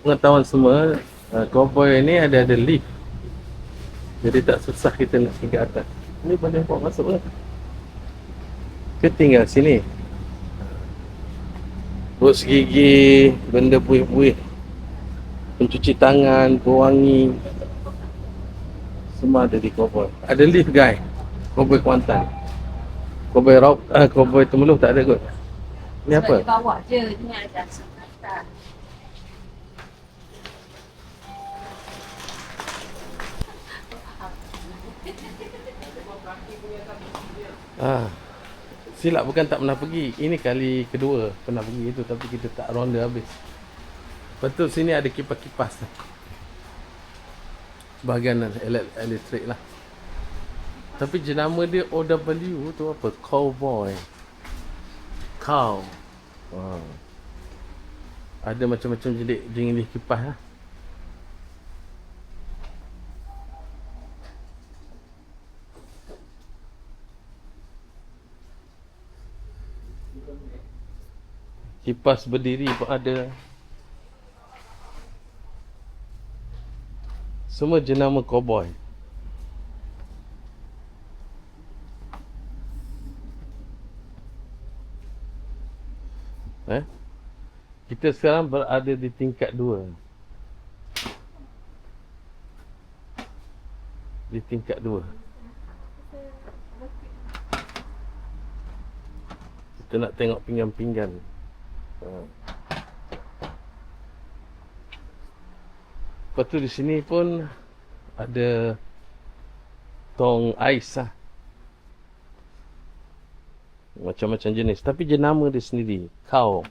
pengetahuan semua, cowboy ni ada lift. Jadi tak susah kita nak pergi ke atas. Ni boleh bawa masuk lah. Kita tinggal sini. Berus gigi, benda buih-buih, pencuci tangan, pewangi, semua ada di cowboy. Ada lift guy. Cowboy Kuantan. Cowboy Rauk, cowboy Temeloh tak ada kot. Ni Sebab apa? dia bawa je, ni ada tak. Ah, silap bukan tak pernah pergi. Ini kali kedua pernah pergi itu tapi kita tak ronda habis. Betul sini ada kipas-kipas. Bahagian elektrik lah. Tapi jenama dia OW tu apa? Cowboy. Cow. Wow. Ada macam-macam jenis kipas lah. Kipas berdiri pun ada. Semua jenama cowboy. Kita sekarang berada di tingkat 2. Di tingkat 2. Kita nak tengok pinggan-pinggan. Lepas tu di sini pun ada tong ais lah. Macam-macam jenis. Tapi jenama dia sendiri. Cow.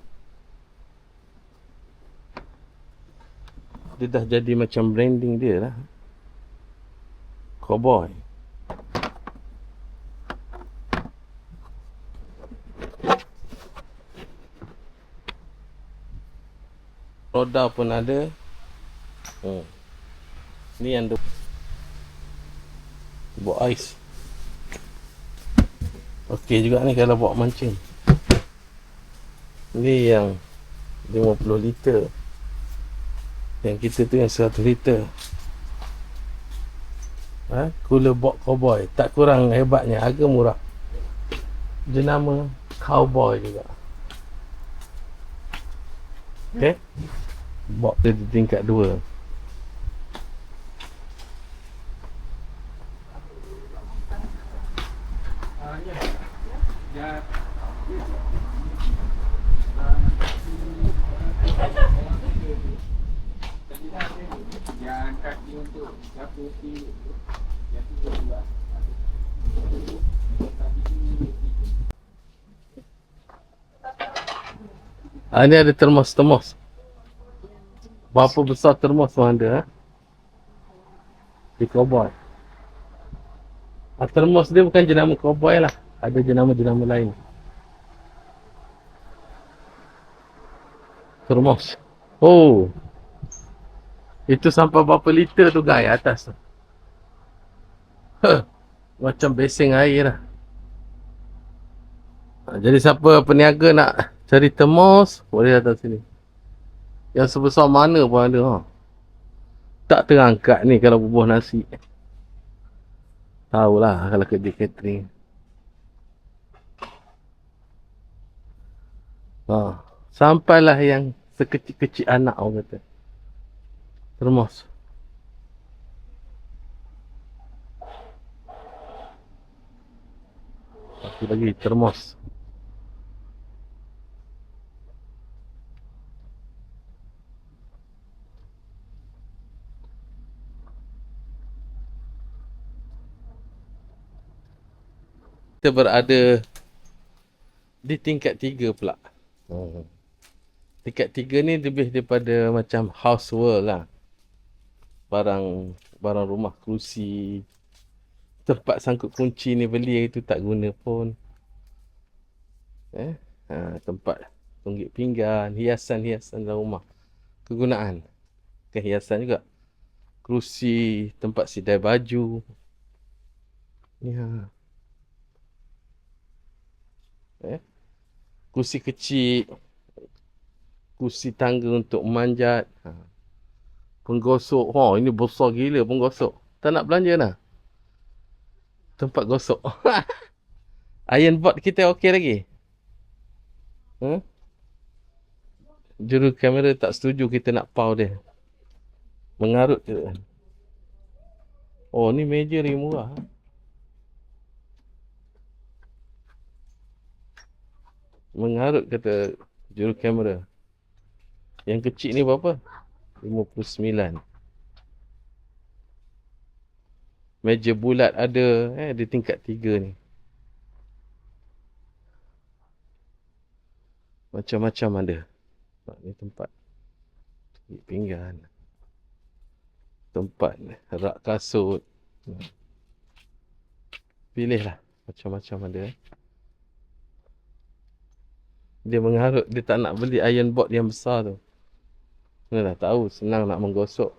Dia dah jadi macam branding dia lah. Cowboy. Roda pun ada. Ni yang dia buat ais. Okey juga ni kalau bawa mancing. Ni yang 50 liter. Yang kita tu yang 100 liter. Cooler box cowboy. Tak kurang hebatnya. Harga murah. Jenama cowboy juga. Okay. Box dia di tingkat 2. Ni ada termos-termos. Berapa besar termos pun ada. Di cowboy. Termos dia bukan jenama cowboy lah. Ada jenama-jenama lain. Termos. Oh. Itu sampai berapa liter tu guys atas tu. Macam beseng air lah. Jadi siapa peniaga nak cari termos, boleh datang sini. Yang sebesar mana pun ada. Tak terangkat ni kalau bubuh nasi. Tahulah kalau kerja catering. Sampailah yang sekecil-kecil anak orang kata. Termos. Satu lagi termos. Kita berada di tingkat 3 pula. Tingkat 3 ni lebih daripada macam housework lah. Barang rumah, kerusi, tempat sangkut kunci ni beli itu tak guna pun. Tempat tunggik pinggan, hiasan-hiasan dalam rumah. Kegunaan. Hiasan juga. Kerusi, tempat sidai baju. Kursi kecil, kursi tangga untuk memanjat. Penggosok. Ini besar gila penggosok. Tak nak belanja lah. Tempat gosok. Iron board kita okey lagi? Hmm? Juru kamera tak setuju kita nak pau dia. Mengarut je. Oh, ni meja lagi murah. Mengarut kata juru kamera. Yang kecil ni berapa? 59. Meja bulat ada. Ada tingkat 3 ni. Macam-macam ada. Ni tempat pinggan. Tempat rak kasut. Pilihlah. Macam-macam ada. Dia mengarut. Dia tak nak beli iron board yang besar tu. Dia dah tahu. Senang nak menggosok.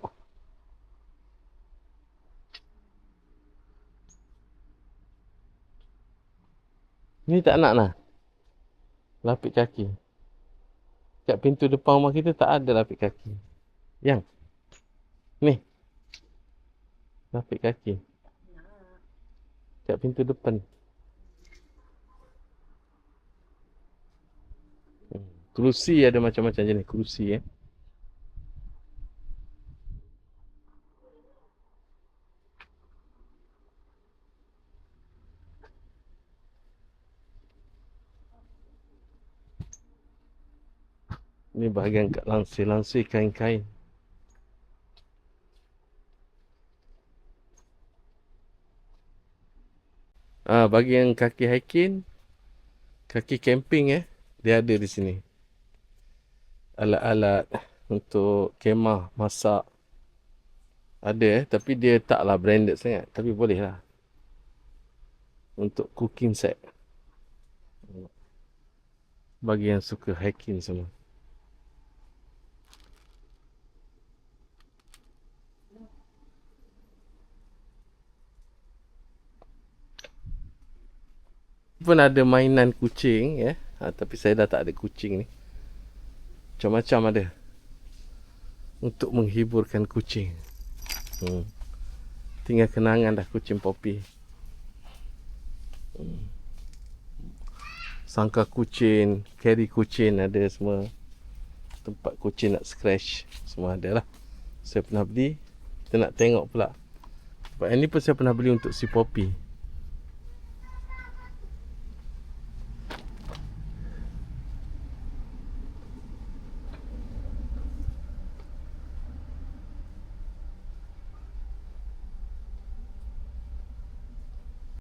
Ni tak nak lah. Lapik kaki. Kat pintu depan rumah kita tak ada lapik kaki. Yang. Ni. Lapik kaki. Kat pintu depan. Kerusi ada macam-macam jenis kerusi. Ni bahagian kat lansir-lansir kain-kain. Bahagian kaki hiking, kaki camping dia ada di sini. Alat-alat untuk kemah, masak. Ada tapi dia taklah branded sangat. Tapi boleh lah. Untuk cooking set. Bagi yang suka hiking semua. Pun ada mainan kucing tapi saya dah tak ada kucing ni. Macam-macam ada. Untuk menghiburkan kucing. Tinggal kenangan dah kucing Poppy. Sangka kucing, carry kucing ada semua. Tempat kucing nak scratch semua ada lah. Saya pernah beli. Kita nak tengok pula. Sebab yang ni pun saya pernah beli untuk si Poppy.